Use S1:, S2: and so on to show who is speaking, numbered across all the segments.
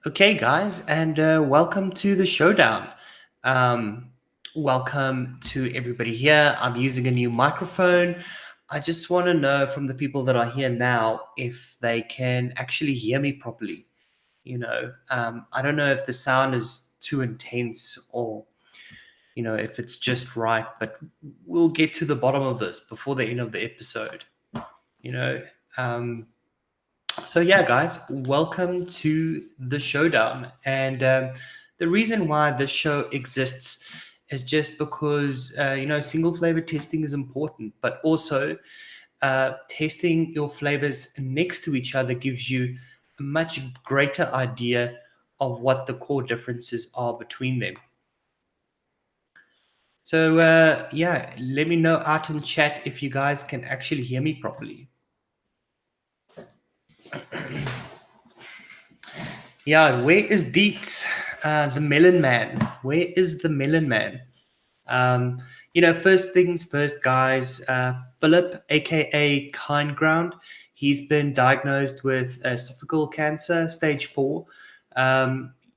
S1: Okay, guys, and welcome to the Showdown. Um, Welcome to everybody here. I'm using a new microphone. I just want to know from the people that are here now if they can actually hear me properly. I don't know if the sound is too intense or, if it's just right, but we'll get to the bottom of this before the end of the episode. You know, um, so yeah, guys, welcome to the Showdown. And the reason why this show exists is just because single flavor testing is important, but also testing your flavors next to each other gives you a much greater idea of what the core differences are between them. So yeah, let me know out in chat if you guys can actually hear me properly. Yeah, where is Dietz? The Melon Man. Where is the Melon Man? First things first, guys. Philip, aka Kindground, he's been diagnosed with esophageal cancer, stage 4.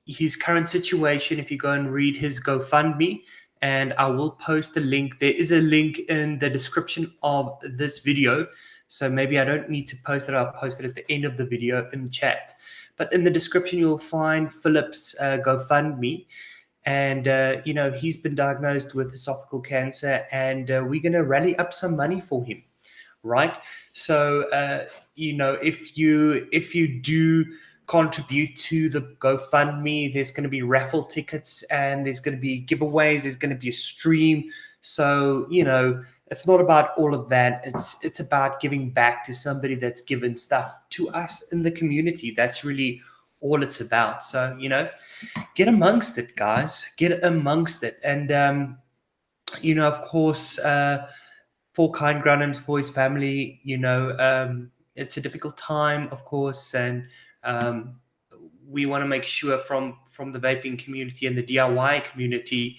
S1: His current situation, if you go and read his GoFundMe, and I will post a link. There is a link in the description of this video. So maybe I don't need to post it. I'll post it at the end of the video in the chat. But in the description, you'll find Philip's GoFundMe. And, he's been diagnosed with esophageal cancer, and we're going to rally up some money for him, right? So, if you do contribute to the GoFundMe, there's going to be raffle tickets and there's going to be giveaways. There's going to be a stream. So, it's not about all of that. It's about giving back to somebody that's given stuff to us in the community. That's really all it's about. So, get amongst it, guys. Get amongst it. And, of course, for Kindground and for his family, it's a difficult time, of course. And we want to make sure from the vaping community and the DIY community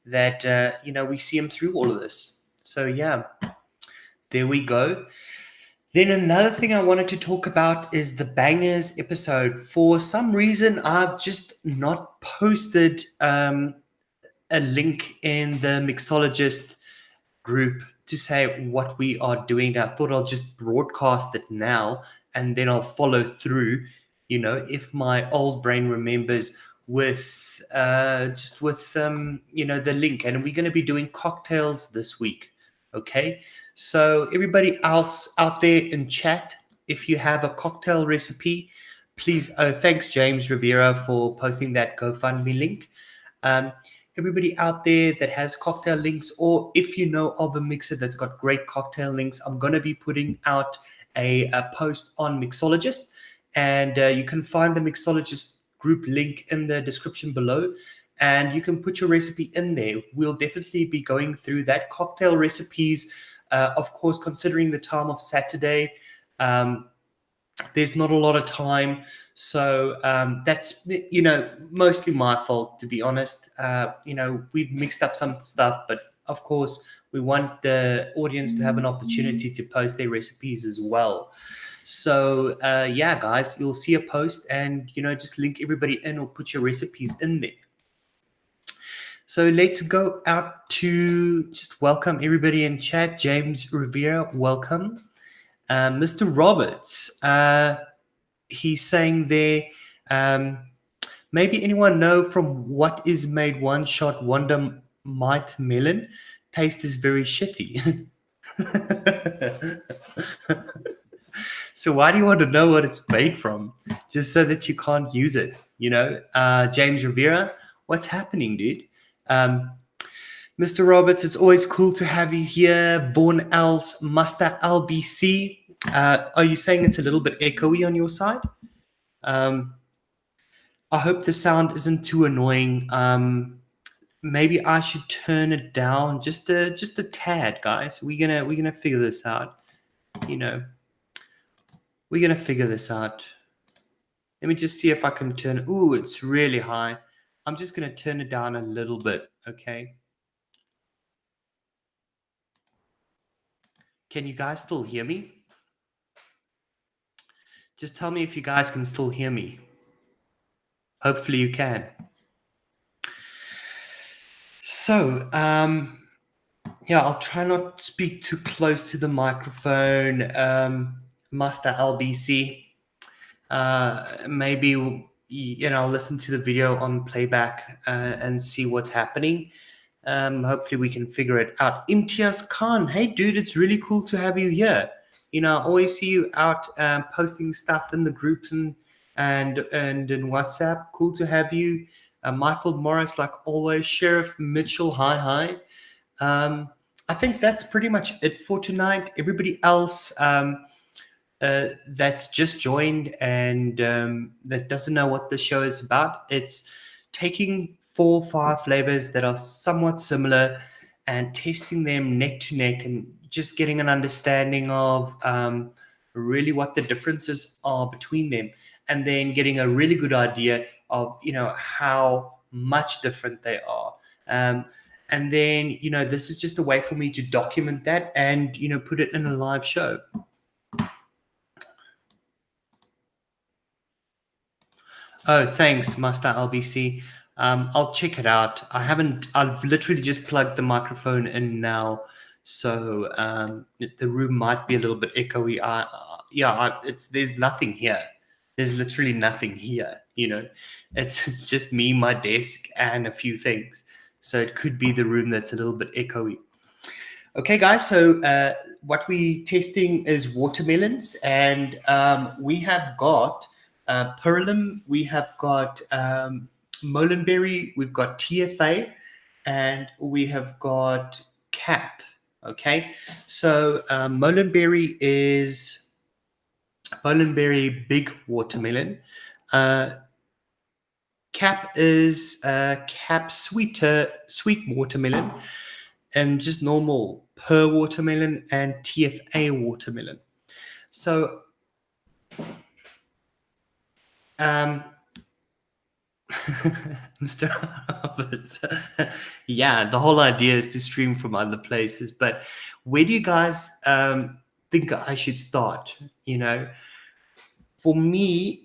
S1: that, we see him through all of this. So, yeah, there we go. Then another thing I wanted to talk about is the bangers episode. For some reason, I've just not posted a link in the mixologist group to say what we are doing. I thought I'll just broadcast it now and then I'll follow through, if my old brain remembers with the link. And we're going to be doing cocktails this week. Okay. So everybody else out there in chat, if you have a cocktail recipe, please. Thanks, James Rivera, for posting that GoFundMe link. Everybody out there that has cocktail links, or if you know of a mixer that's got great cocktail links, I'm going to be putting out a post on Mixologist, and you can find the Mixologist group link in the description below, and you can put your recipe in there. We'll definitely be going through that cocktail recipes. Of course, considering the time of Saturday, there's not a lot of time. So that's, mostly my fault, to be honest. We've mixed up some stuff, but of course, we want the audience to have an opportunity to post their recipes as well. So, yeah, guys, you'll see a post and, just link everybody in or put your recipes in there. So let's go out to just welcome everybody in chat. James Rivera, welcome. Mr. Roberts, he's saying there, maybe anyone know from what is made one shot Wonder Might Melon? Taste is very shitty. So why do you want to know what it's made from? Just so that you can't use it, James Rivera, what's happening, dude? Mr. Roberts, it's always cool to have you here. Vaughn Els, Muster LBC. Are you saying it's a little bit echoey on your side? I hope the sound isn't too annoying. Maybe I should turn it down just a tad, guys. We're gonna figure this out. We're gonna figure this out. Let me just see if I can turn. Ooh, it's really high. I'm just gonna turn it down a little bit. Okay. Can you guys still hear me? Just tell me if you guys can still hear me. Hopefully you can. So, yeah, I'll try not to speak too close to the microphone. Master LBC. Maybe I'll listen to the video on playback and see what's happening. Hopefully we can figure it out. Imtiaz Khan, hey dude, it's really cool to have you here. I always see you out posting stuff in the groups and in WhatsApp. Cool to have you. Michael Morris, like always. Sheriff Mitchell, hi. I think that's pretty much it for tonight. Everybody else that's just joined and that doesn't know what the show is about, it's taking 4 or 5 flavors that are somewhat similar and testing them neck to neck and just getting an understanding of really what the differences are between them, and then getting a really good idea of how much different they are. And then this is just a way for me to document that and put it in a live show. Oh, thanks, Master LBC. I'll check it out. I've literally just plugged the microphone in now, so the room might be a little bit echoey. There's nothing here. There's literally nothing here. It's just me, my desk, and a few things. So it could be the room that's a little bit echoey. Okay, guys. So what we testing is watermelons, and we have got Perlim, we have got Molenberry, we've got TFA, and we have got Cap. Okay, so Molenberry is big watermelon. Cap is Cap sweet watermelon, and just normal per watermelon and TFA watermelon. So Mr. Roberts, yeah, the whole idea is to stream from other places, but where do you guys think I should start? For me,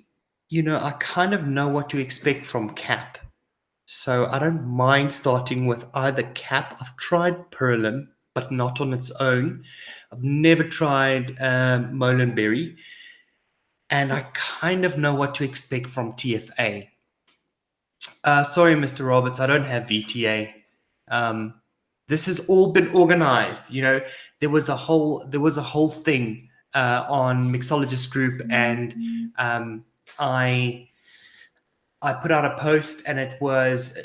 S1: I kind of know what to expect from Cap. So I don't mind starting with either Cap. I've tried Perlim, but not on its own. I've never tried Molenberry, and I kind of know what to expect from TFA. Sorry, Mr. Roberts, I don't have VTA. This has all been organized. There was a whole thing on Mixologist Group, and I put out a post, and it was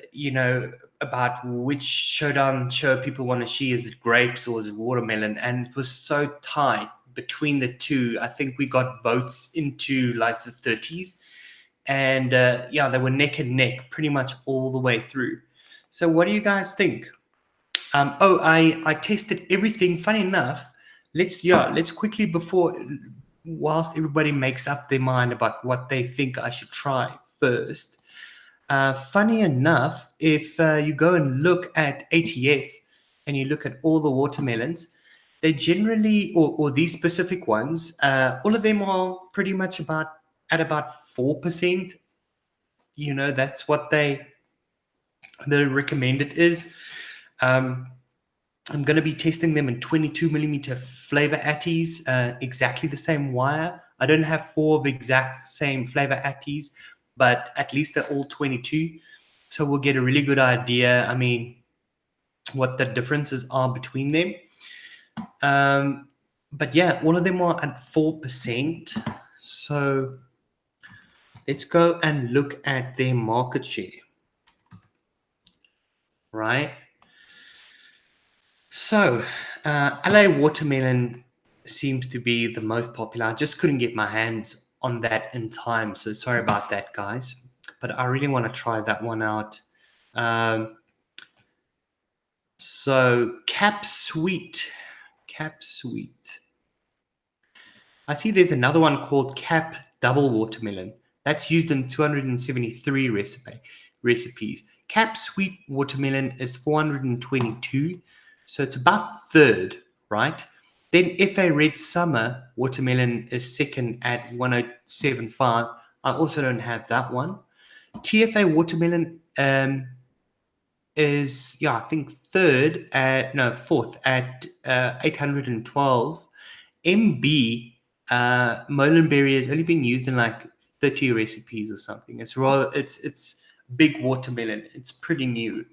S1: about which Showdown show people want to see. Is it grapes or is it watermelon? And it was so tight between the two. I think we got votes into like the 30s. And they were neck and neck pretty much all the way through. So what do you guys think? I tested everything. Funny enough, let's quickly, whilst everybody makes up their mind about what they think I should try first. Funny enough, if you go and look at ATF and you look at all the watermelons, they generally, or these specific ones, all of them are pretty much at about 4%. That's what the recommended is. I'm going to be testing them in 22 millimeter flavor atties, exactly the same wire. I don't have 4 of exact same flavor atties, but at least they're all 22. So we'll get a really good idea, what the differences are between them. But yeah, all of them are at 4%. So let's go and look at their market share. Right? So, LA watermelon seems to be the most popular. I just couldn't get my hands on that in time, so sorry about that, guys. But I really want to try that one out. So, Cap Sweet. I see there's another one called Cap Double Watermelon. That's used in 273 recipes. Cap Sweet Watermelon is 422. So it's about third, right? Then FA Red Summer Watermelon is second at 1075. I also don't have that one. TFA watermelon is, yeah, I think fourth at 812. MB Molenberry has only been used in like 30 recipes or something. It's big watermelon. It's pretty new.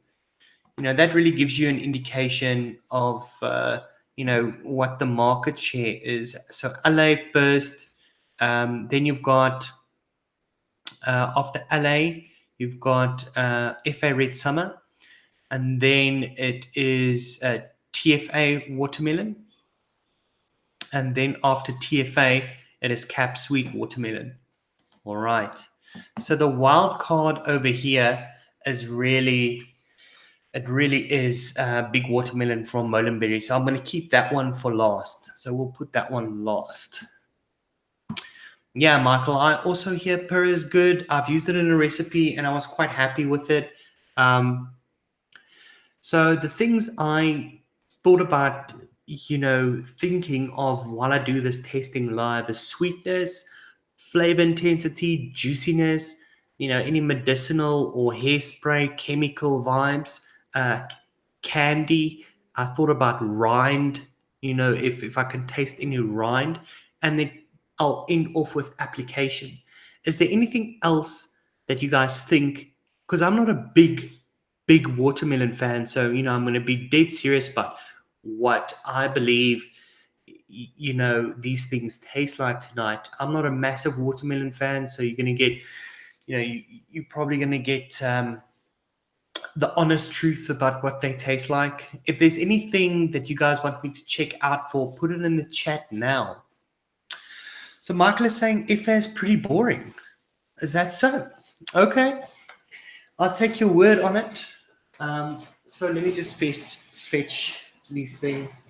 S1: That really gives you an indication of what the market share is. So LA first, then you've got after LA, you've got FA Red Summer, and then it is TFA Watermelon, and then after TFA, it is Cap Sweet Watermelon. All right. So the wild card over here is it really is big watermelon from Molenberry. So I'm going to keep that one for last. So we'll put that one last. Yeah, Michael, I also hear Purr is good. I've used it in a recipe and I was quite happy with it. So the things I thought about, thinking of while I do this testing live is sweetness, flavor intensity, juiciness, any medicinal or hairspray chemical vibes, uh, candy. I thought about rind, if I can taste any rind, and then I'll end off with application. Is there anything else that you guys think? Because I'm not a big watermelon fan, so I'm going to be dead serious about what I believe these things taste like tonight. I'm not a massive watermelon fan, so you're going to get you're probably going to get the honest truth about what they taste like. If there's anything that you guys want me to check out for, put it in the chat now. So Michael is saying FA is pretty boring. Is that so? Okay, I'll take your word on it. So let me just fetch these things.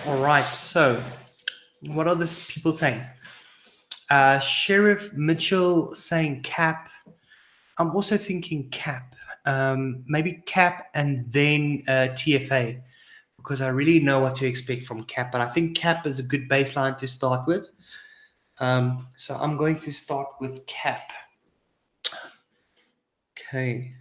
S1: All right, so what are these people saying? Sheriff Mitchell saying cap. I'm also thinking cap. Maybe cap and then TFA, because I really know what to expect from cap. But I think cap is a good baseline to start with. So I'm going to start with cap. Okay.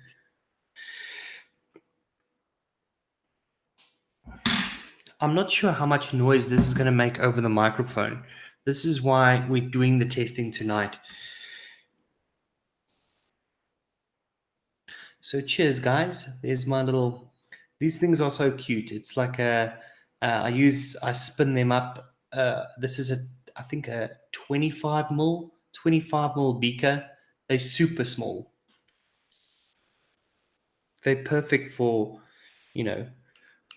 S1: I'm not sure how much noise this is going to make over the microphone. This is why we're doing the testing tonight. So cheers, guys. There's my little. These things are so cute. It's like I spin them up. This is I think a 25 mil beaker. They're super small. They're perfect for,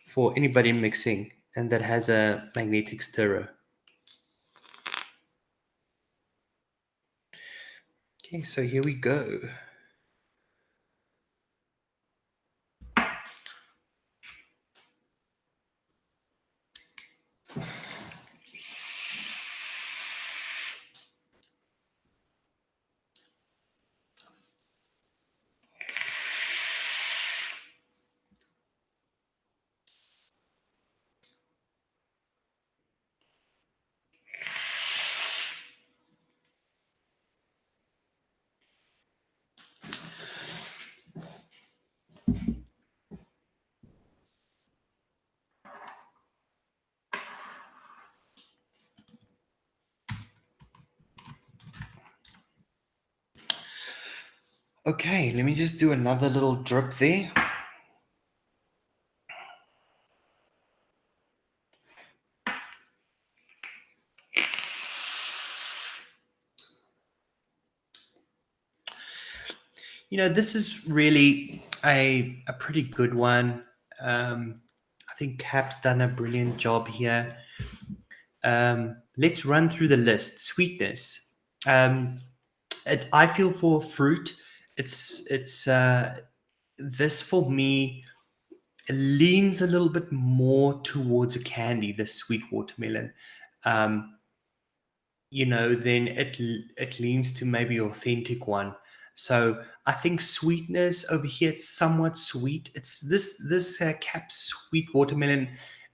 S1: for anybody mixing and that has a magnetic stirrer. Okay, so here we go. Okay, let me just do another little drip there. This is really a pretty good one. I think Cap's done a brilliant job here. Let's run through the list. Sweetness. I feel for fruit. It's this for me leans a little bit more towards a candy. The sweet watermelon. Then it leans to maybe authentic one. So I think sweetness over here, it's somewhat sweet. It's this cap sweet watermelon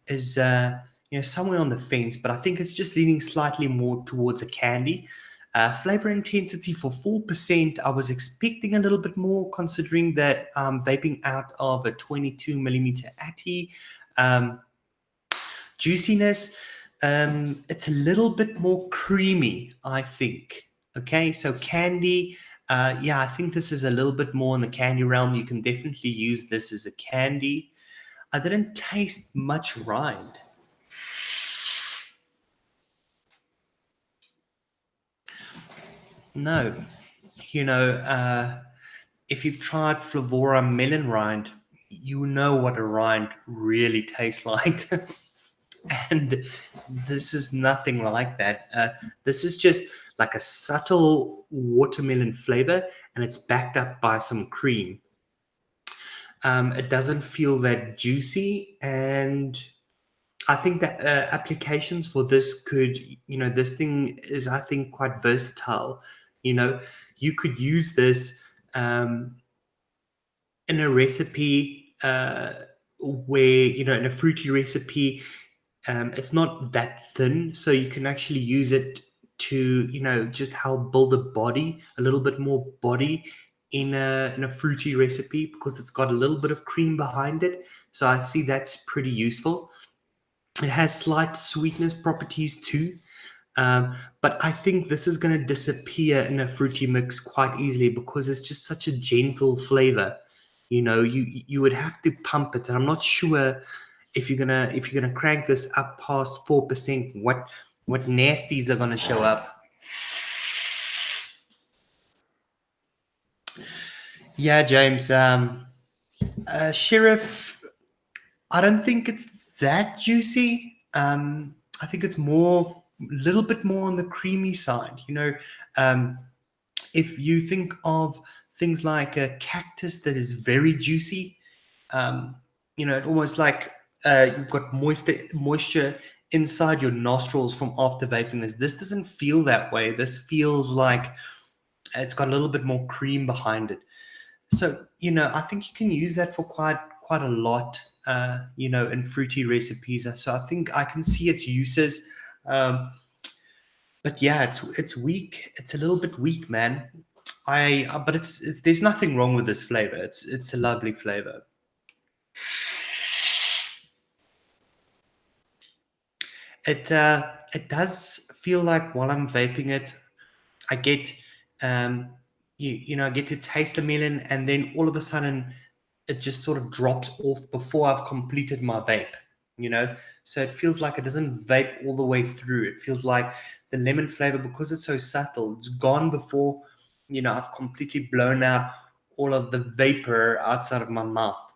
S1: is somewhere on the fence, but I think it's just leaning slightly more towards a candy. Flavor intensity for 4%. I was expecting a little bit more, considering that vaping out of a 22 millimeter Atty. Juiciness, it's a little bit more creamy, I think. Okay, so candy, yeah, I think this is a little bit more in the candy realm. You can definitely use this as a candy. I didn't taste much rind. No, if you've tried Flavora melon rind, you know what a rind really tastes like. And this is nothing like that. This is just like a subtle watermelon flavor, and it's backed up by some cream. It doesn't feel that juicy, and I think that applications for this could, this thing is, I think, quite versatile. You know, you could use this in a recipe where, in a fruity recipe, it's not that thin, so you can actually use it to, just help build a body, a little bit more body in a fruity recipe, because it's got a little bit of cream behind it. So I see that's pretty useful. It has slight sweetness properties too. But I think this is going to disappear in a fruity mix quite easily, because it's just such a gentle flavor. You would have to pump it, and I'm not sure if you're gonna crank this up past 4%, what nasties are gonna show up. Yeah, James. Sheriff, I don't think it's that juicy. I think it's more, a little bit more on the creamy side. Um, if you think of things like a cactus that is very juicy, it almost like you've got moisture inside your nostrils from after vaping this. This doesn't feel that way. This feels like it's got a little bit more cream behind it. So, I think you can use that for quite a lot, in fruity recipes. So I think I can see its uses. But yeah, it's weak. It's a little bit weak, man. But it's there's nothing wrong with this flavor. It's a lovely flavor. It does feel like while I'm vaping it, I get I get to taste the melon, and then all of a sudden it just sort of drops off before I've completed my vape. So it feels like it doesn't vape all the way through. It feels like the lemon flavor, because it's so subtle, it's gone before I've completely blown out all of the vapor outside of my mouth.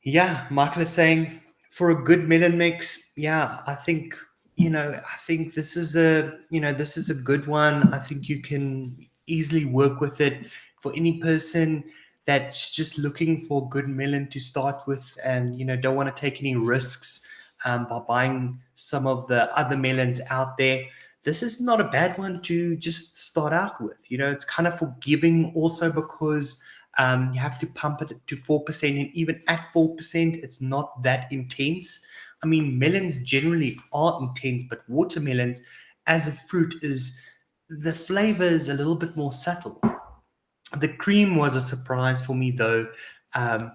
S1: Yeah, Michael is saying, for a good melon mix, yeah, I think this is a good one. I think you can easily work with it for any person that's just looking for good melon to start with, and don't want to take any risks by buying some of the other melons out there. This is not a bad one to just start out with. It's kind of forgiving also, because you have to pump it to 4%, and even at 4%, it's not that intense. I mean, melons generally are intense, but watermelons as a fruit, is the flavor is a little bit more subtle. The cream was a surprise for me, though. Um,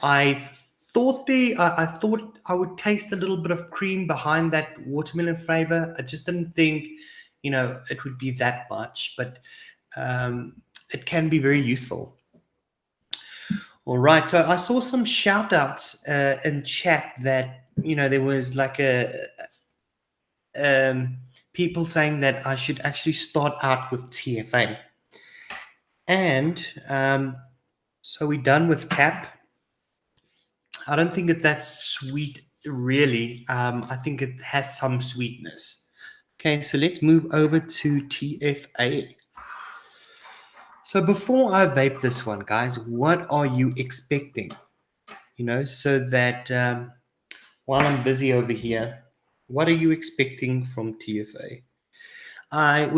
S1: I I thought I would taste a little bit of cream behind that watermelon flavor. I just didn't think, it would be that much, but it can be very useful. All right. So I saw some shout outs in chat that, there was like um, people saying that I should actually start out with TFA. And so we're done with CAP. I don't think it's that sweet, really. I think it has some sweetness. Okay. So let's move over to TFA. So before I vape this one, guys, what are you expecting? So that while I'm busy over here, what are you expecting from TFA? I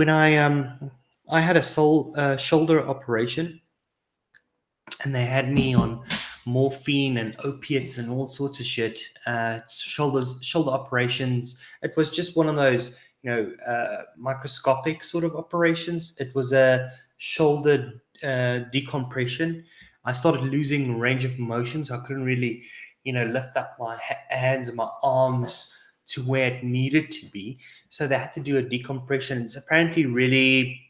S1: had a shoulder operation, and they had me on morphine and opiates and all sorts of shit. Shoulder operations. It was just one of those, microscopic sort of operations. It was a shoulder decompression. I started losing range of motion, so I couldn't really, lift up my hands and my arms to where it needed to be. So they had to do a decompression. It's apparently really,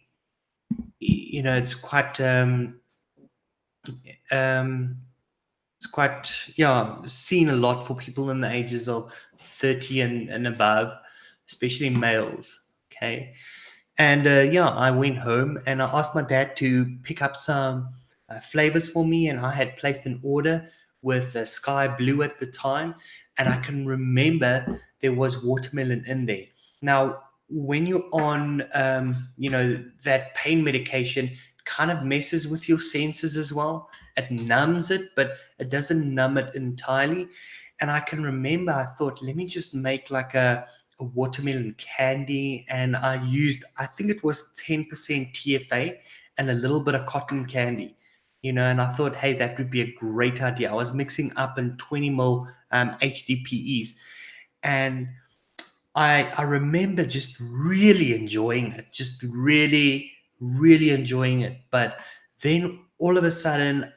S1: it's quite um, it's quite, yeah, seen a lot for people in the ages of 30 and above, especially males. Okay. And yeah, I went home and I asked my dad to pick up some flavors for me. And I had placed an order with Sky Blue at the time. And I can remember there was watermelon in there. Now, when you're on, that pain medication, it kind of messes with your senses as well. It numbs it, but it doesn't numb it entirely. And I can remember I thought, let me just make like a watermelon candy, and I used, I think it was 10% TFA and a little bit of cotton candy, and I thought, hey, that would be a great idea. I was mixing up in 20 mil HDPEs, and I remember just really enjoying it, just really, really enjoying it. But then all of a sudden,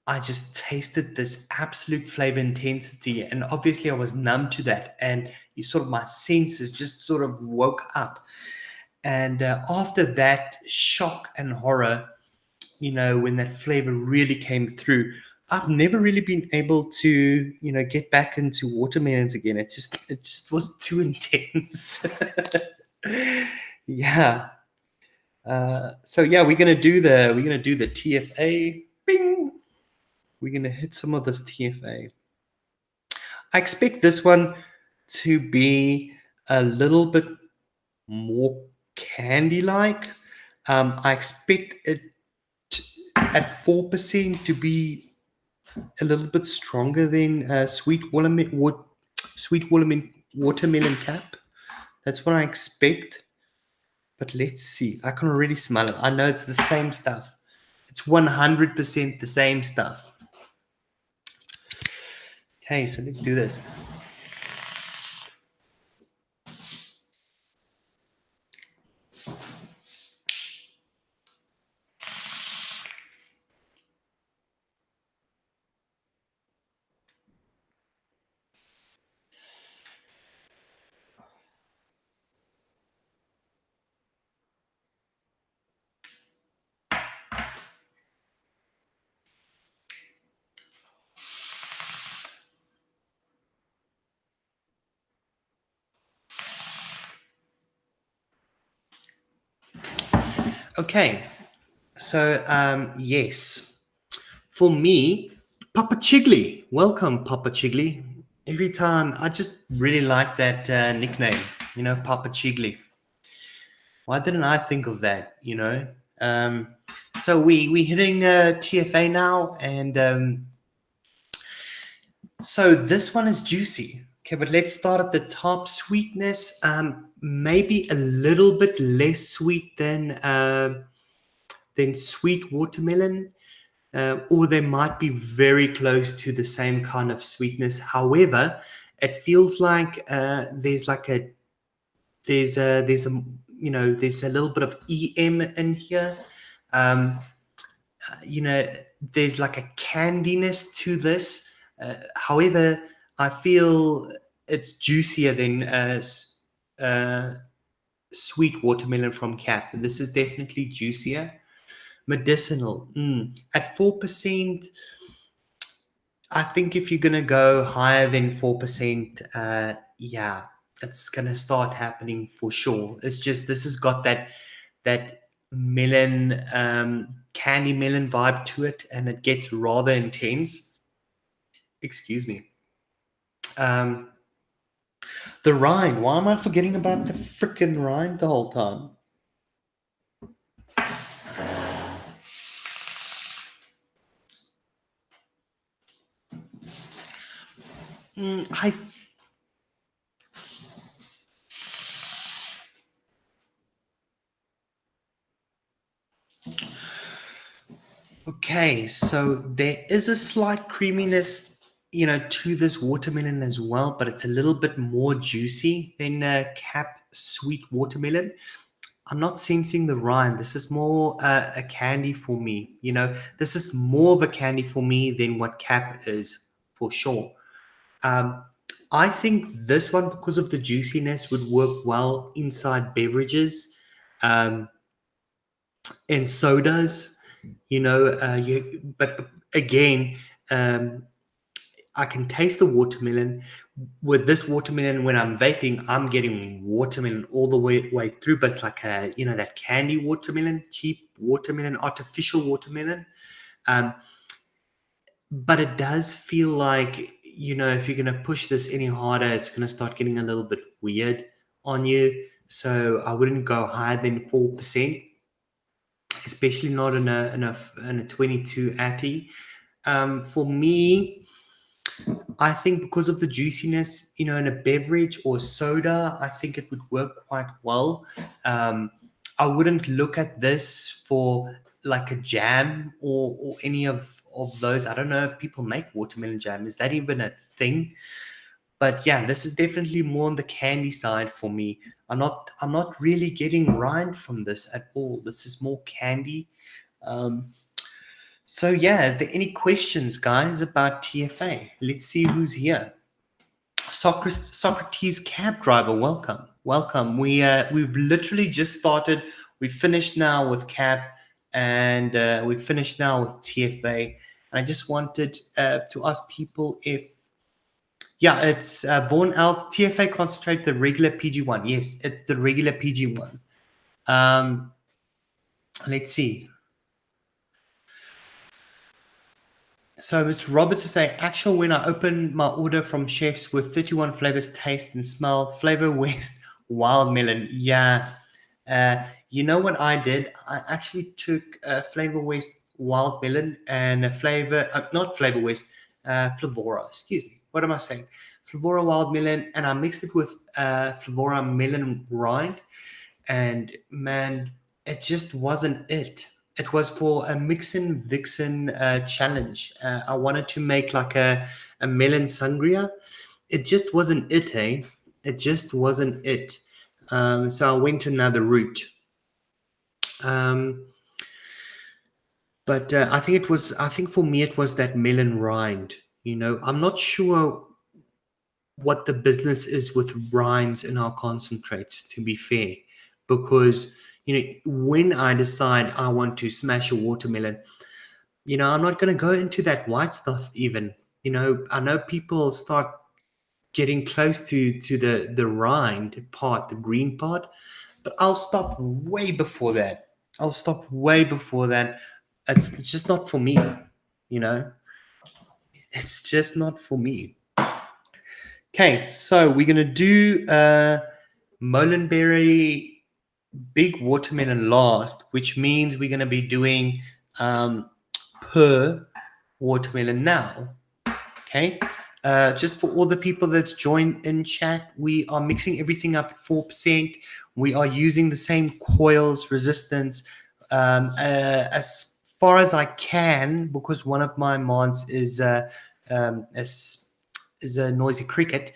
S1: I just tasted this absolute flavor intensity, and obviously I was numb to that, and my senses just sort of woke up. And after that shock and horror, when that flavor really came through, I've never really been able to, get back into watermelons again. It just was too intense. Yeah. So yeah, we're gonna do the TFA. Bing. We're going to hit some of this TFA. I expect this one to be a little bit more candy-like. I expect it at 4% to be a little bit stronger than sweet watermelon cap. That's what I expect. But let's see. I can already smell it. I know it's the same stuff. It's 100% the same stuff. Okay, so let's do this. Okay, so yes, for me, Papa Chigley. Welcome, Papa Chigley. Every time, I just really like that nickname. Papa Chigley. Why didn't I think of that? So we hitting TFA now, and so this one is juicy. Okay, but let's start at the top. Sweetness, maybe a little bit less sweet than sweet watermelon, or they might be very close to the same kind of sweetness. However, it feels like there's a little bit of EM in here. Um, there's like a candiness to this. However, I feel it's juicier than sweet watermelon from Cap. This is definitely juicier. Medicinal. At 4%, I think if you're going to go higher than 4%, yeah, it's going to start happening for sure. It's just, this has got that melon, candy melon vibe to it, and it gets rather intense. Excuse me. The rind. Why am I forgetting about the freaking rind the whole time? I Okay, so there is a slight creaminess, to this watermelon as well, but it's a little bit more juicy than Cap sweet watermelon. I'm not sensing the rind. This is more a candy for me. This is more of a candy for me than what Cap is, for sure. Um, I think this one, because of the juiciness, would work well inside beverages, um, and sodas. But again, um, I can taste the watermelon. With this watermelon, when I'm vaping, I'm getting watermelon all the way through, but it's like that candy watermelon, cheap watermelon, artificial watermelon. Um, but it does feel like, if you're going to push this any harder, it's going to start getting a little bit weird on you. So I wouldn't go higher than 4%, especially not in a 22 Atty. For me, I think because of the juiciness, in a beverage or soda, I think it would work quite well. I wouldn't look at this for like a jam or any of those. I don't know if people make watermelon jam. Is that even a thing? But yeah, this is definitely more on the candy side for me. I'm not really getting rind from this at all. This is more candy. Um, so yeah, is there any questions, guys, about TFA? Let's see who's here. Socrates cab driver, welcome, welcome. We've literally just started. We finished now with cab, and we finished now with TFA. And I just wanted to ask people if, yeah, it's Vaughan Else TFA concentrate the regular PG1. Yes, it's the regular PG1. Let's see. So Mr. Roberts is saying, actual when I opened my order from chefs with 31 flavors, taste and smell, Flavor West wild melon. Yeah. You know what I did? I actually took Flavor West wild melon and a flavor, not Flavor West, Flavora. Excuse me. What am I saying? Flavora wild melon, and I mixed it with Flavora melon rind, and man, it just wasn't it. It was for a Mixin Vixen challenge. I wanted to make like a melon sangria. It just wasn't it, eh? It just wasn't it. So I went another route. Um, but I think for me, it was that melon rind. I'm not sure what the business is with rinds in our concentrates, to be fair, because when I decide I want to smash a watermelon, I'm not going to go into that white stuff even. I know people start getting close to the rind part, the green part, but I'll stop way before that. I'll stop way before that. It's just not for me. you know it's just not for me. Okay, so we're gonna do Molenberry big watermelon last, which means we're gonna be doing per watermelon now. Okay. Just for all the people that's joined in chat, we are mixing everything up at 4%. We are using the same coils, resistance, as far as I can, because one of my mods is a noisy cricket.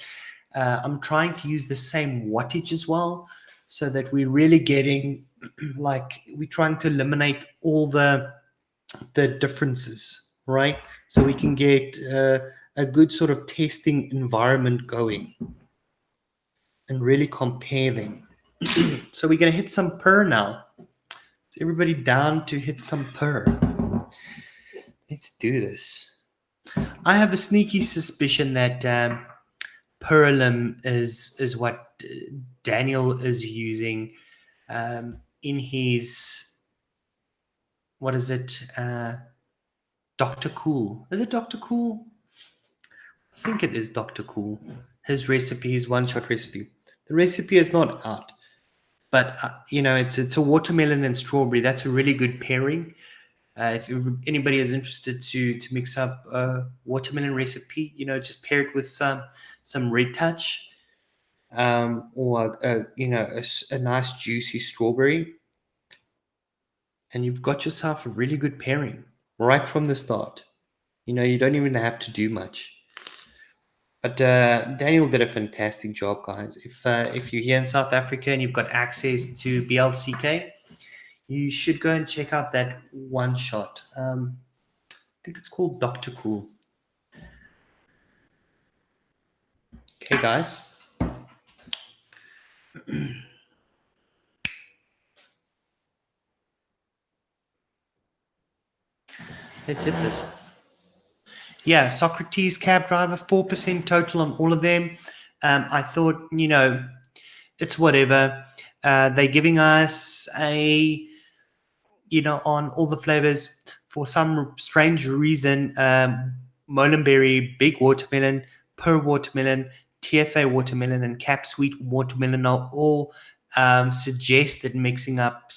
S1: I'm trying to use the same wattage as well, so that we're really getting like we're trying to eliminate all the differences, right? So we can get a good sort of testing environment going and really compare them. So we're going to hit some per now. Is everybody down to hit some per? Let's do this. I have a sneaky suspicion that Perlim is what Daniel is using in his, what is it? Dr. Cool. Is it Dr. Cool? I think it is Dr. Cool. His recipe, his one-shot recipe. The recipe is not out, but it's a watermelon and strawberry. That's a really good pairing. If anybody is interested to mix up a watermelon recipe, just pair it with some red touch, or a nice juicy strawberry, and you've got yourself a really good pairing. right from the start. You don't even have to do much. But Daniel did a fantastic job, guys. If you're here in South Africa and you've got access to BLCK, you should go and check out that one shot. I think it's called Dr. Cool. Okay, guys. Let's hit this. Yeah, Socrates cab driver, 4% total on all of them. I thought, it's whatever. They're giving us on all the flavors for some strange reason. Molenberry, big watermelon, pearl watermelon, TFA watermelon, and cap sweet watermelon are all suggested mixing up,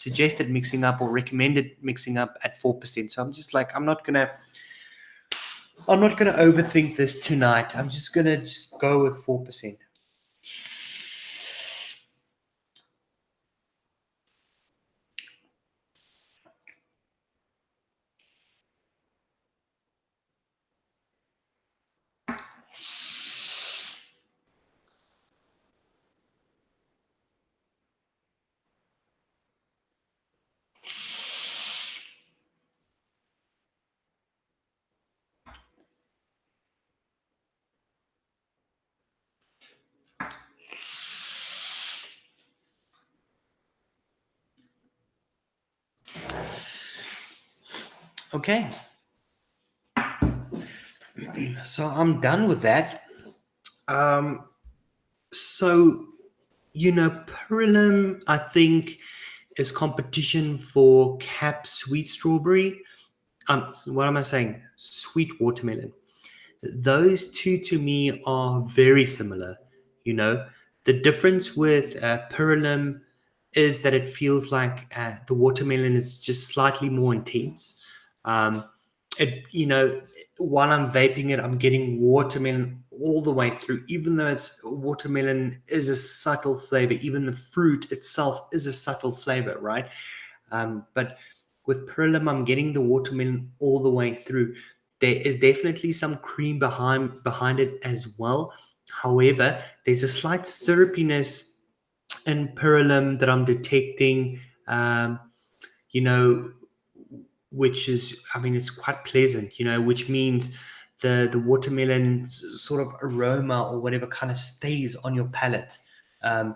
S1: or recommended mixing up at 4%. So I'm just like, I'm not gonna overthink this tonight. I'm just gonna go with 4%. Okay. So I'm done with that. So Purilim, I think, is competition for cap sweet strawberry. What am I saying? Sweet watermelon. Those two to me are very similar. The difference with Purilim is that it feels like the watermelon is just slightly more intense. Um, while I'm vaping it, I'm getting watermelon all the way through, even though watermelon is a subtle flavor. Even the fruit itself is a subtle flavor, right? But with Perlim, I'm getting the watermelon all the way through. There is definitely some cream behind it as well. However, there's a slight syrupiness in Perlim that I'm detecting. You know, which is, I mean, it's quite pleasant, which means the watermelon sort of aroma or whatever kind of stays on your palate. I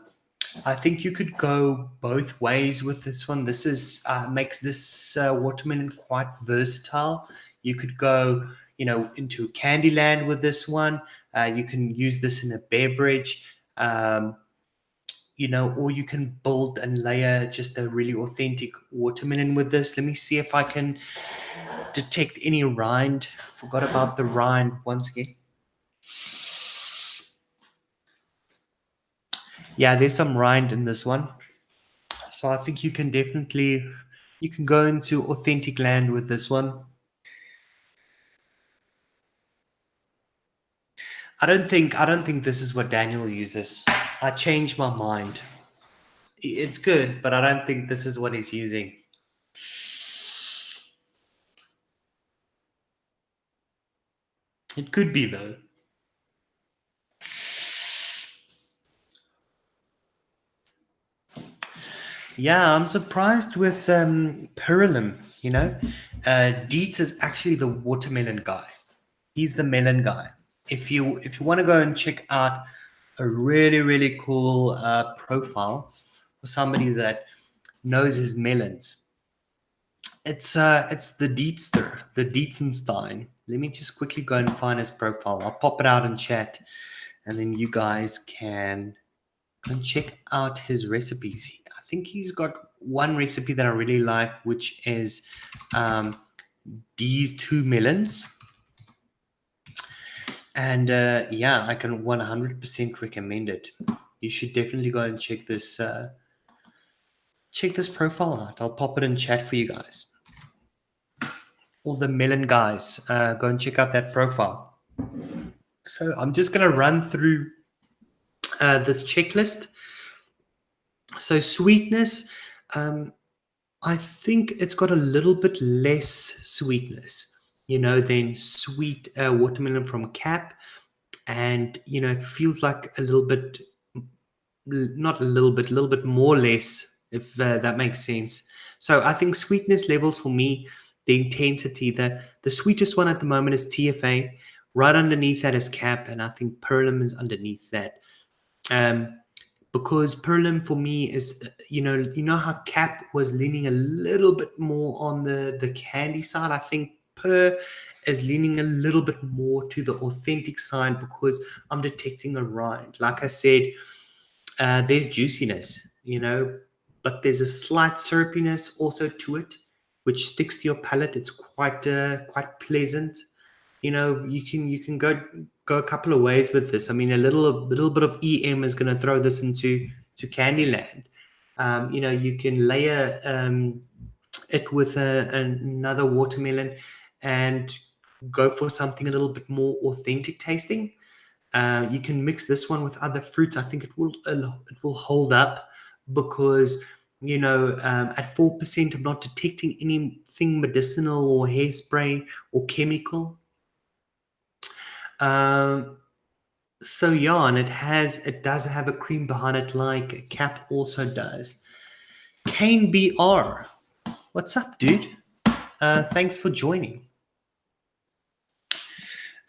S1: think you could go both ways with this one. This is makes this watermelon quite versatile. You could go, into Candyland with this one. You can use this in a beverage. Or you can build and layer just a really authentic watermelon with this. Let me see if I can detect any rind. Forgot about the rind once again. Yeah, there's some rind in this one. So I think you can go into authentic land with this one. I don't think this is what Daniel uses. I changed my mind. It's good, but I don't think this is what he's using. It could be though. Yeah, I'm surprised with Purilim, Dietz is actually the watermelon guy. He's the melon guy. If you want to go and check out a really, really cool profile for somebody that knows his melons, it's the Dietzster, the Dietzenstein. Let me just quickly go and find his profile. I'll pop it out in chat, and then you guys can go and check out his recipes. I think he's got one recipe that I really like, which is these two melons. And yeah, I can 100% recommend it. You should definitely go and check this profile out. I'll pop it in chat for you guys. All the melon guys, go and check out that profile. So I'm just going to run through this checklist. So sweetness, I think it's got a little bit less sweetness, than sweet watermelon from Cap. And, it feels like a little bit, not a little bit more less, if that makes sense. So I think sweetness levels for me, the intensity, the sweetest one at the moment is TFA. Right underneath that is Cap, and I think Perlim is underneath that. Because Perlim for me is, how Cap was leaning a little bit more on the candy side. I think Per is leaning a little bit more to the authentic side because I'm detecting a rind. Like I said, there's juiciness, but there's a slight syrupiness also to it, which sticks to your palate. It's quite pleasant. You can go a couple of ways with this. I mean, a little bit of EM is going to throw this into Candyland. You can layer it with another watermelon and go for something a little bit more authentic tasting. You can mix this one with other fruits. I think it will hold up because at 4% I'm not detecting anything medicinal or hairspray or chemical. Um, so yeah, and it does have a cream behind it like Cap also does. Kane BR, what's up, dude? Thanks for joining.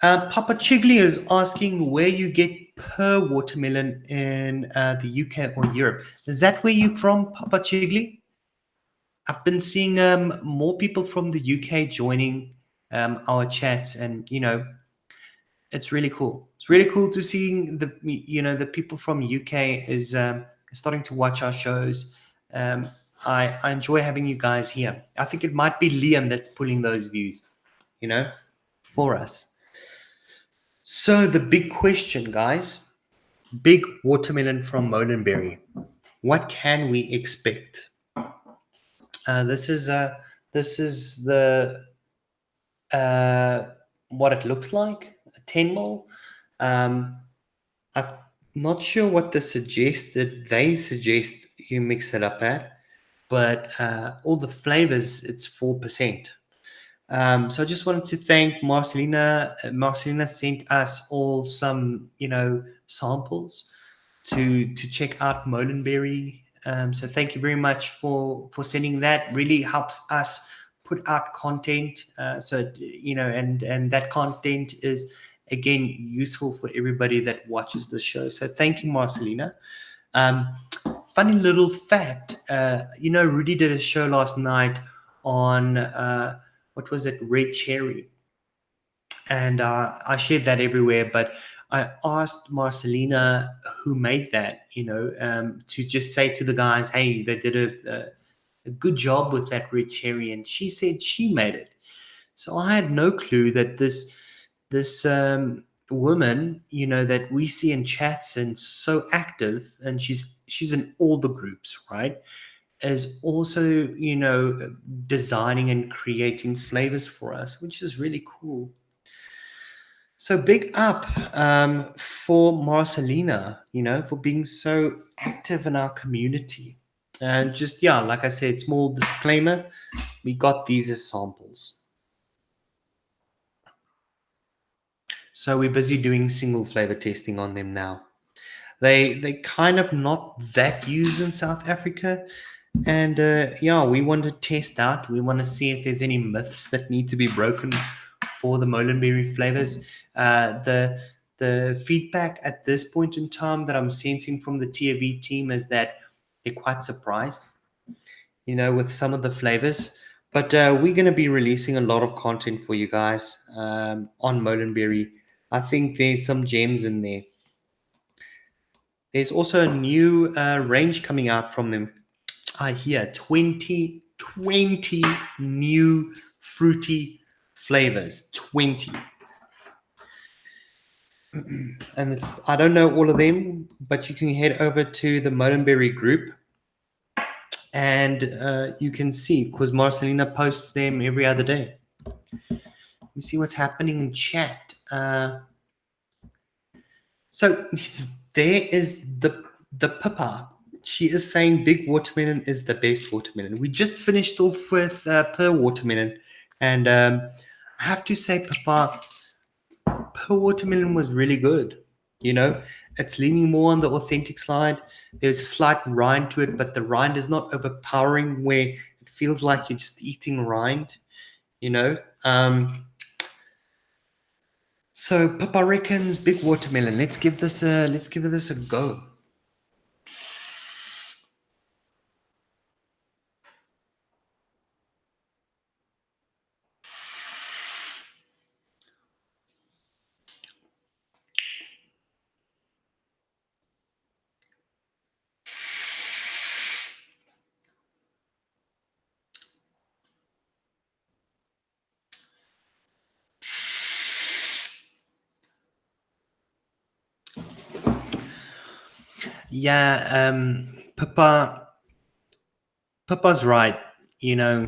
S1: Papa Chigley is asking where you get per watermelon in the UK or Europe. Is that where you're from, Papa Chigley? I've been seeing more people from the UK joining our chats, and it's really cool. It's really cool to see the people from UK is starting to watch our shows. Um, I enjoy having you guys here. I think it might be Liam that's pulling those views, for us. So the big question, guys, big watermelon from Molenberry. What can we expect? This is the what it looks like. A 10 mil. Um, I'm not sure what they suggest you mix it up at, but all the flavors, it's 4%. So I just wanted to thank Marcelina. Marcelina sent us all some, samples to check out Molenberry. So thank you very much for sending that. Really helps us put out content. And that content is again useful for everybody that watches the show. So thank you, Marcelina. Um, Funny little fact, Rudy did a show last night on what was it, red cherry, and I shared that everywhere. But I asked Marcelina who made that, to just say to the guys, hey, they did a good job with that red cherry, and she said she made it. So I had no clue that this woman, that we see in chats and so active, and she's in all the groups, right? Is also, designing and creating flavors for us, which is really cool. So big up for Marcelina, for being so active in our community. And just, yeah, like I said, small disclaimer, we got these as samples. So we're busy doing single flavor testing on them now. They kind of not that used in South Africa. And yeah, we want to test out. We want to see if there's any myths that need to be broken for the Molenberry flavors. The feedback at this point in time that I'm sensing from the TAV team is that they're quite surprised, with some of the flavors. But we're going to be releasing a lot of content for you guys on Molenberry. I think there's some gems in there. There's also a new range coming out from them. I hear 20 new fruity flavors. 20. And I don't know all of them, but you can head over to the Molenberry group and you can see, because Marcelina posts them every other day. Let me see what's happening in chat. So there is the Pippa. She is saying big watermelon is the best watermelon. We just finished off with per watermelon, and I have to say, Papa, per watermelon was really good. You know, it's leaning more on the authentic side. There's a slight rind to it, but the rind is not overpowering where it feels like you're just eating rind. You know, so Papa reckons big watermelon. Let's give this a go. Yeah, Papa's right. You know,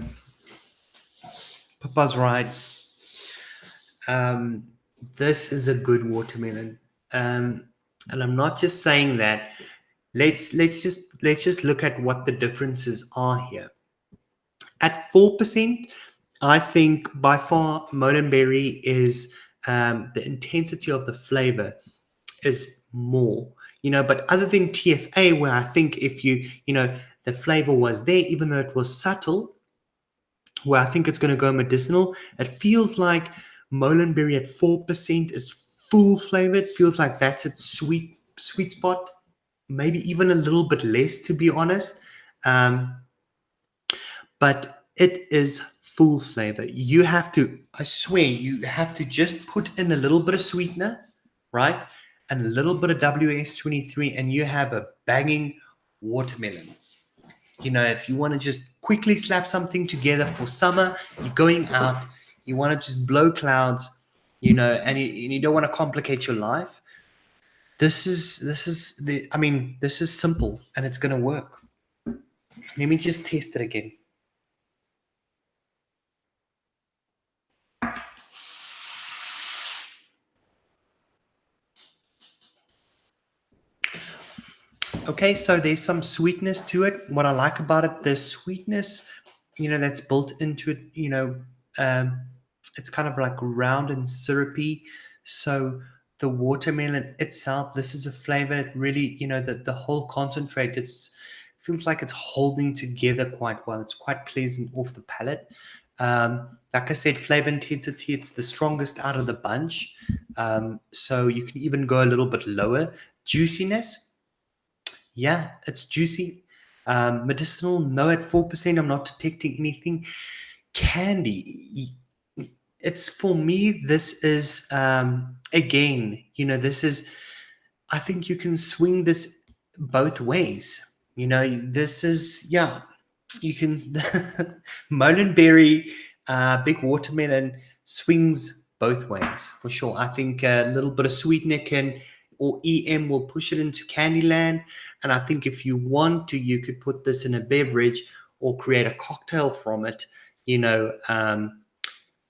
S1: Papa's right. Um, this is a good watermelon. And I'm not just saying that. Let's just look at what the differences are here. At 4%, I think by far Molenberry is the intensity of the flavor is more, but other than TFA, where I think if the flavor was there, even though it was subtle, where I think it's going to go medicinal, it feels like Molenberry at 4% is full flavored, feels like that's its sweet spot, maybe even a little bit less, to be honest. But it is full flavor. I swear, you have to just put in a little bit of sweetener, right? And a little bit of WS23, and you have a banging watermelon. If you want to just quickly slap something together for summer, you're going out, you want to just blow clouds, and you don't want to complicate your life. This is simple, and it's going to work. Let me just taste it again. Okay, so there's some sweetness to it. What I like about it, the sweetness, that's built into it, it's kind of like round and syrupy. So the watermelon itself, this is a flavor. It really, the whole concentrate, feels like it's holding together quite well. It's quite pleasant off the palate. Like I said, flavor intensity, it's the strongest out of the bunch. So you can even go a little bit lower. Juiciness, yeah, it's juicy. Medicinal, no, at 4%. I'm not detecting anything. Candy, it's for me. This is again, I think you can swing this both ways. This is, yeah, you can. Molenberry, big watermelon swings both ways for sure. I think a little bit of sweetener or EM will push it into Candyland. And I think if you want to, you could put this in a beverage or create a cocktail from it, and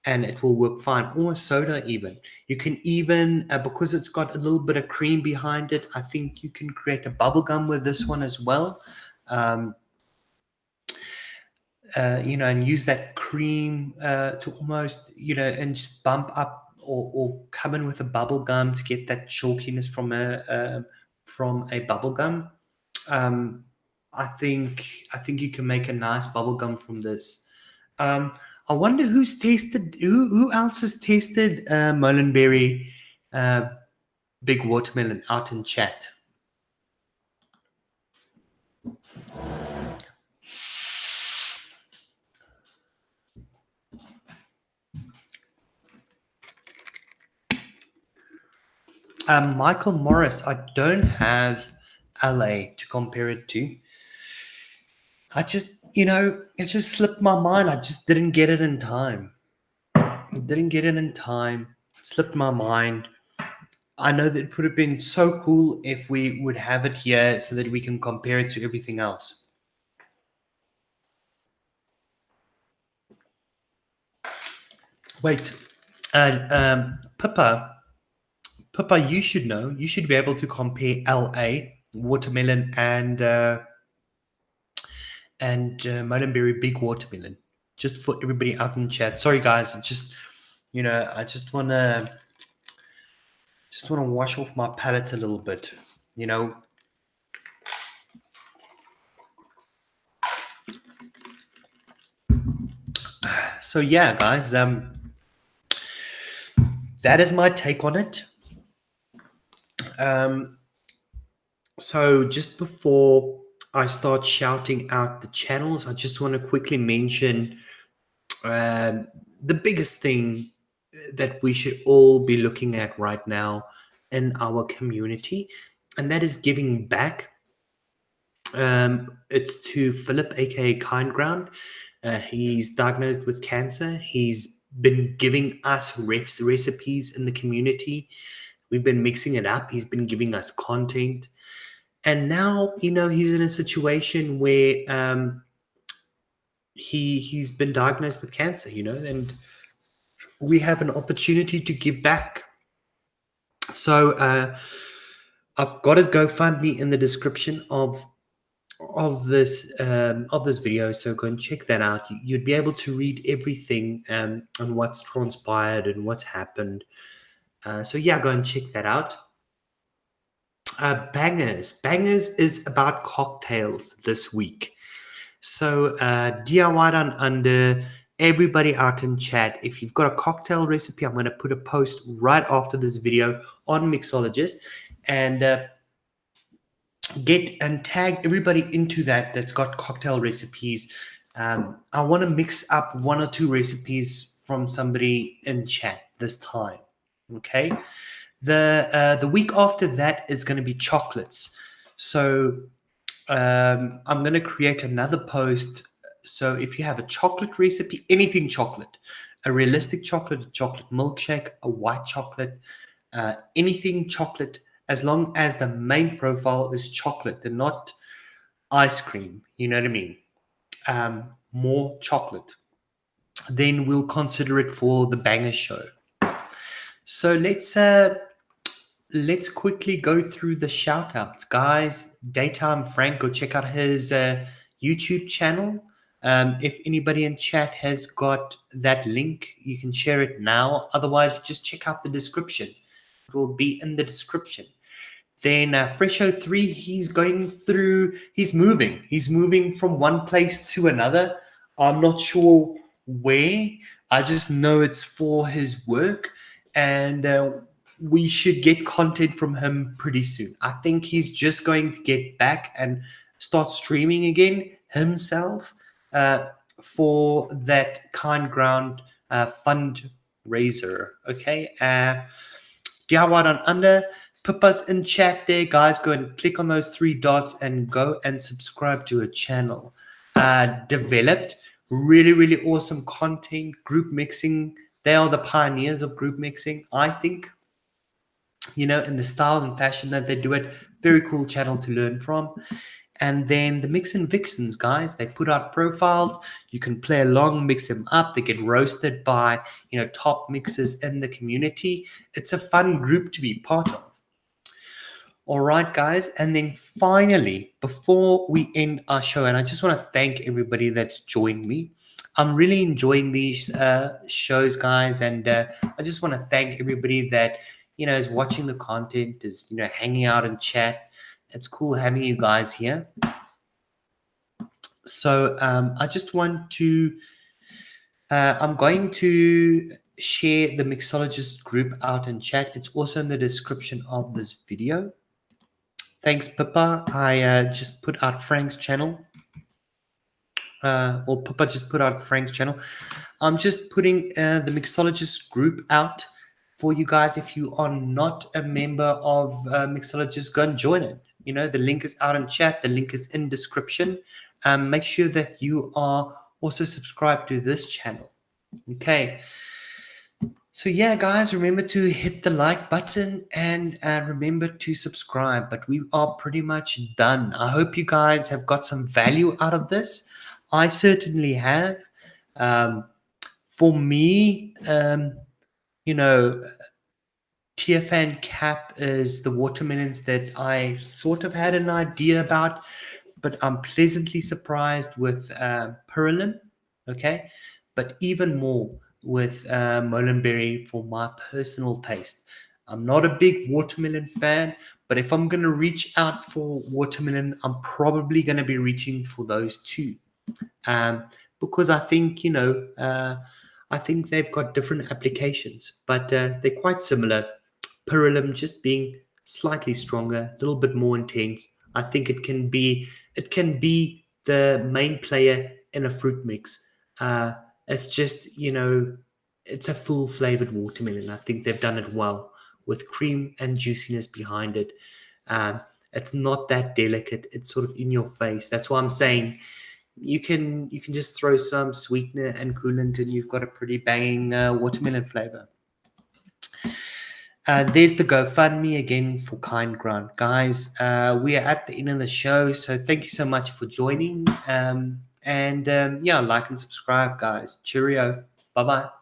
S1: it will work fine. Or a soda even. You can even, because it's got a little bit of cream behind it, I think you can create a bubble gum with this one as well. And use that cream to almost, and just bump up or come in with a bubble gum to get that chalkiness from a bubble gum. I think you can make a nice bubble gum from this. I wonder who else has tasted Molenberry big watermelon out in chat. Michael Morris, I don't have LA to compare it to. I just, it just slipped my mind. I just didn't get it in time. It slipped my mind. I know that it would have been so cool if we would have it here so that we can compare it to everything else. Wait, Pippa, you should know. You should be able to compare LA watermelon and and Mullenberry big watermelon. Just for everybody out in chat. Sorry, guys. I just, I just wanna wash off my palate a little bit. You know. So yeah, guys. That is my take on it. So just before I start shouting out the channels, I just want to quickly mention the biggest thing that we should all be looking at right now in our community, and that is giving back. It's to Philip, aka Kindground. He's diagnosed with cancer. He's been giving us recipes in the community. We've been mixing it up. He's been giving us content. And now, he's in a situation where he's been diagnosed with cancer, and we have an opportunity to give back. So I've got a GoFundMe in the description of this video, so go and check that out. You'd be able to read everything on what's transpired and what's happened. So yeah, go and check that out. Bangers is about cocktails this week. So DIY Down Under, everybody out in chat, if you've got a cocktail recipe, I'm going to put a post right after this video on Mixologist, and get and tag everybody into that's got cocktail recipes. I want to mix up 1 or 2 recipes from somebody in chat this time. Okay. The week after that is going to be chocolates. So I'm going to create another post. So if you have a chocolate recipe, anything chocolate, a realistic chocolate, a chocolate milkshake, a white chocolate, anything chocolate, as long as the main profile is chocolate and not ice cream, you know what I mean? More chocolate, then we'll consider it for the banger show. So let's quickly go through the shout outs, guys. Daytime Frank, go check out his YouTube channel. If anybody in chat has got that link, you can share it now. Otherwise, just check out the description. It will be in the description. Then Fresho3, he's moving from one place to another. I'm not sure where. I just know it's for his work, and we should get content from him pretty soon. I think he's just going to get back and start streaming again himself for that Kindground fundraiser. Okay. DIY Down Under, Pippa's in chat there, guys. Go and click on those 3 dots and go and subscribe to her channel. Developed really, really awesome content, group mixing. They are the pioneers of group mixing, I think, in the style and fashion that they do it. Very cool channel to learn from. And then the Mix and Vixens, guys, they put out profiles. You can play along, mix them up. They get roasted by, top mixers in the community. It's a fun group to be part of. All right, guys. And then finally, before we end our show, and I just want to thank everybody that's joined me. I'm really enjoying these shows, guys. And I just want to thank everybody that, is watching the content, is, hanging out in chat. It's cool having you guys here. So I just want to, I'm going to share the Mixologist group out in chat. It's also in the description of this video. Thanks, Pippa. I just put out Frank's channel. Or Pippa just put out Frank's channel. I'm just putting the Mixologist group out for you guys. If you are not a member of Mixologist, go and join it. The link is out in chat. The link is in description. Make sure that you are also subscribed to this channel. Okay. So yeah, guys, remember to hit the like button and remember to subscribe. But we are pretty much done. I hope you guys have got some value out of this. I certainly have. For me, TFN Cap is the watermelons that I sort of had an idea about, but I'm pleasantly surprised with Purulem, okay? But even more with Molenberry for my personal taste. I'm not a big watermelon fan, but if I'm going to reach out for watermelon, I'm probably going to be reaching for those two. Um, because I think, I think they've got different applications, but they're quite similar. Purulem just being slightly stronger, a little bit more intense. I think it can be the main player in a fruit mix. Uh, it's just, it's a full flavored watermelon. I think they've done it well with cream and juiciness behind it. Um, it's not that delicate. It's sort of in your face. That's why I'm saying you can just throw some sweetener and coolant, and you've got a pretty banging watermelon flavor. There's the GoFundMe again for Kindground. Guys, we are at the end of the show, so thank you so much for joining. And yeah, like and subscribe, guys. Cheerio. Bye bye.